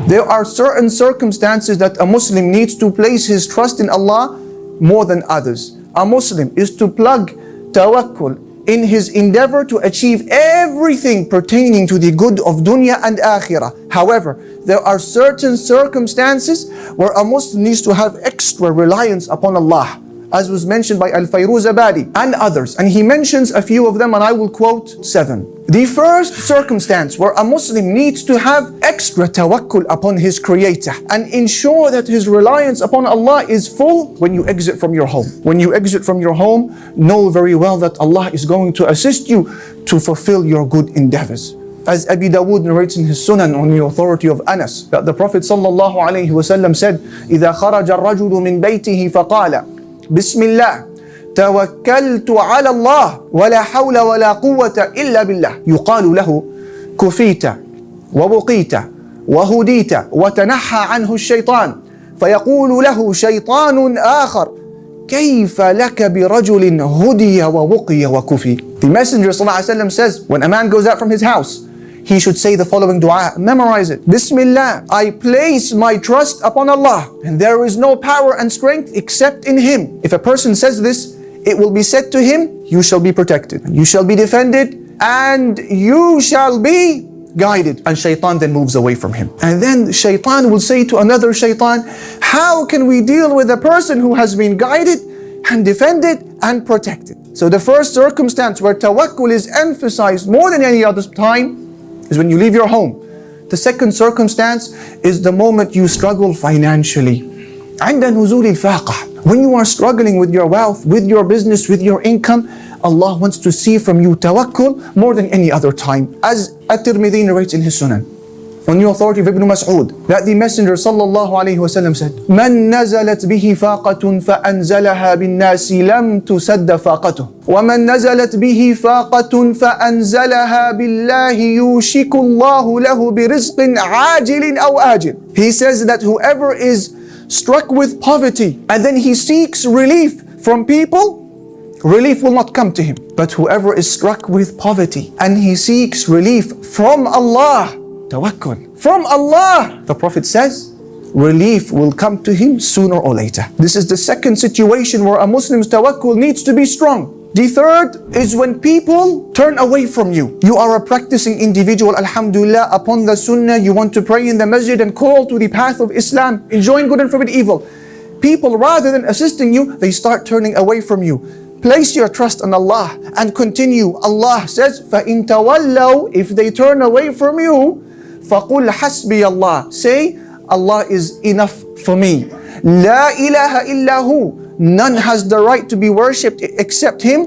There are certain circumstances that a Muslim needs to place his trust in Allah more than others. A Muslim is to plug tawakkul in his endeavor to achieve everything pertaining to the good of dunya and akhirah. However, there are certain circumstances where a Muslim needs to have extra reliance upon Allah, as was mentioned by Al-Fayruz Abadi and others. And he mentions a few of them, and I will quote 7. The first circumstance where a Muslim needs to have extra tawakkul upon his Creator and ensure that his reliance upon Allah is full when you exit from your home. When you exit from your home, know very well that Allah is going to assist you to fulfill your good endeavors. As Abi Dawood narrates in his Sunan on the authority of Anas, that the Prophet sallallahu alaihi wasallam said, إِذَا خَرَجَ الرَّجُلُ مِنْ بَيْتِهِ فَقَالَ بسم الله توكلت على الله ولا حول ولا قوة إلا بالله يقال له كفيت ووقيت وهديت وتنحى عنه الشيطان فيقول له شيطان آخر كيف لك برجل هدي ووقي وكفي. The Messenger ﷺ says, when a man goes out from his house, he should say the following dua. Memorize it. Bismillah, I place my trust upon Allah, and there is no power and strength except in Him. If a person says this, it will be said to him, you shall be protected, you shall be defended, and you shall be guided. And shaitan then moves away from him. And then shaitan will say to another shaitan, how can we deal with a person who has been guided and defended and protected? So the first circumstance where tawakkul is emphasized more than any other time is when you leave your home. The second circumstance is the moment you struggle financially. عند نزول الفاقة. When you are struggling with your wealth, with your business, with your income, Allah wants to see from you tawakkul more than any other time. As At-Tirmidhi narrates in his Sunan, on the authority of Ibn Mas'ud, that the Messenger sallallahu alayhi wa sallam said, من نزلت به فاقة فأنزلها بالناس لم تسد فاقته ومن نزلت به فاقة فأنزلها بالله يوشك الله له برزق عاجل أو آجل. He says that whoever is struck with poverty and then he seeks relief from people, relief will not come to him. But whoever is struck with poverty and he seeks relief from Allah, tawakkul, from Allah, the Prophet says, relief will come to him sooner or later. This is the second situation where a Muslim's tawakkul needs to be strong. The third is when people turn away from you. You are a practicing individual, alhamdulillah, upon the sunnah, you want to pray in the masjid and call to the path of Islam, enjoying good and forbid evil. People, rather than assisting you, they start turning away from you. Place your trust on Allah and continue. Allah says, فَإِن تَوَلَّوْا, if they turn away from you, فَقُلْ حَسْبِيَ اللَّهِ, say, Allah is enough for me. لَا إِلَهَ إِلَّا هُ, none has the right to be worshipped except Him.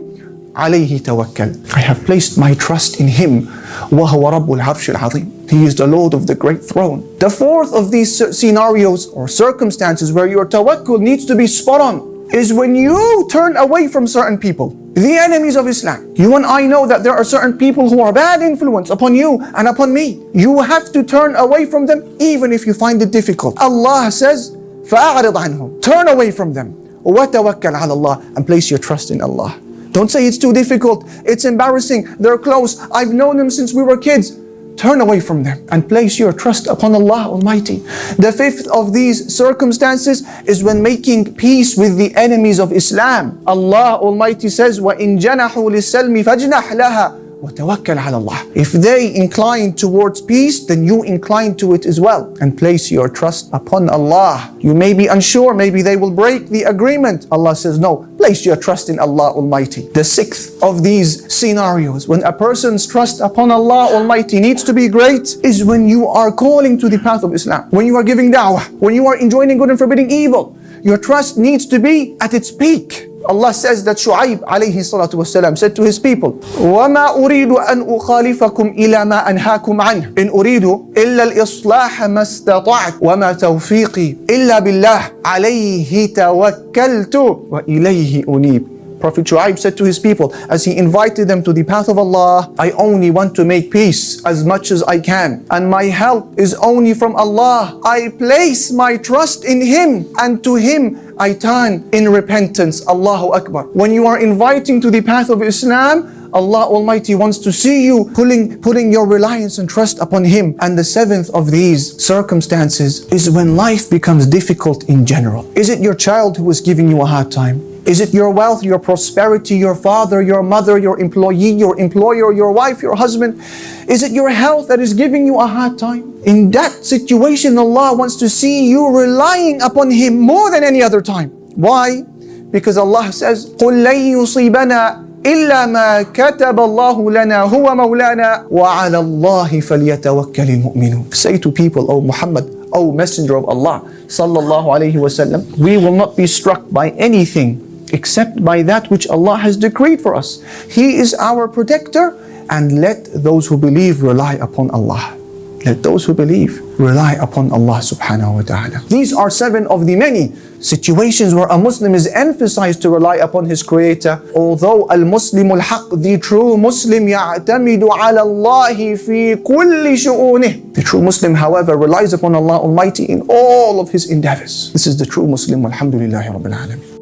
عَلَيْهِ تَوَكَّلْ, I have placed my trust in Him. وَهُوَ رَبُّ الْعَرْشِ الْعَظِيمِ, He is the Lord of the great throne. The fourth of these scenarios or circumstances where your tawakkul needs to be spot on is when you turn away from certain people, the enemies of Islam. You and I know that there are certain people who are bad influence upon you and upon me. You have to turn away from them even if you find it difficult. Allah says, فَأَعْرِضْ عَنْهُمْ, turn away from them. وَتَوَكَّلْ عَلَى اللَّهِ, and place your trust in Allah. Don't say it's too difficult, it's embarrassing, they're close, I've known them since we were kids. Turn away from them and place your trust upon Allah Almighty. The fifth of these circumstances is when making peace with the enemies of Islam. Allah Almighty says, وَإِن جَنَحُوا لِلسَّلْمِ فَاجْنَحْ لَهَا وَتَوَكَّلْ عَلَى اللَّهِ. If they incline towards peace, then you incline to it as well. And place your trust upon Allah. You may be unsure, maybe they will break the agreement. Allah says, no, place your trust in Allah Almighty. The sixth of these scenarios, when a person's trust upon Allah Almighty needs to be great, is when you are calling to the path of Islam. When you are giving da'wah, when you are enjoining good and forbidding evil, your trust needs to be at its peak. Allah says that Shu'aib alayhi salatu wasalam said to his people, وَمَا أُرِيدُ أَنْ أُخَالِفَكُمْ إِلَى مَا أَنْهَاكُمْ عَنْهُ إِنْ أُرِيدُ إِلَّا الْإِصْلَاحَ مَا اسْتَطَعْتُ وَمَا تَوْفِيقِي إِلَّا بِاللَّهِ عَلَيْهِ تَوَكَّلْتُ وَإِلَيْهِ أُنِيبُ. Prophet Shu'aib said to his people as he invited them to the path of Allah, I only want to make peace as much as I can, and my help is only from Allah. I place my trust in Him, and to Him I turn in repentance. Allahu Akbar. When you are inviting to the path of Islam, Allah Almighty wants to see you putting your reliance and trust upon Him. And the seventh of these circumstances is when life becomes difficult in general. Is it your child who is giving you a hard time? Is it your wealth, your prosperity, your father, your mother, your employee, your employer, your wife, your husband? Is it your health that is giving you a hard time? In that situation, Allah wants to see you relying upon Him more than any other time. Why? Because Allah says, قُلْ لَن يُصِيبَنَا إِلَّا مَا كَتَبَ اللَّهُ لَنَا هُوَ مَوْلَانَا وَعَلَى اللَّهِ فَلْيَتَوَكَّلِ الْمُؤْمِنُونَ. Say to people, O Muhammad, O Messenger of Allah, sallallahu alayhi wasallam, we will not be struck by anything except by that which Allah has decreed for us. He is our protector, and let those who believe rely upon Allah. Let those who believe rely upon Allah subhanahu wa ta'ala. These are seven of the many situations where a Muslim is emphasized to rely upon his Creator. Although al-Muslim al-Haq, the true Muslim, يَعْتَمِدُ عَلَى اللَّهِ فِي كُلِّ شُؤُونِهِ. The true Muslim, however, relies upon Allah Almighty in all of his endeavors. This is the true Muslim, walhamdulillahi rabbil alameen.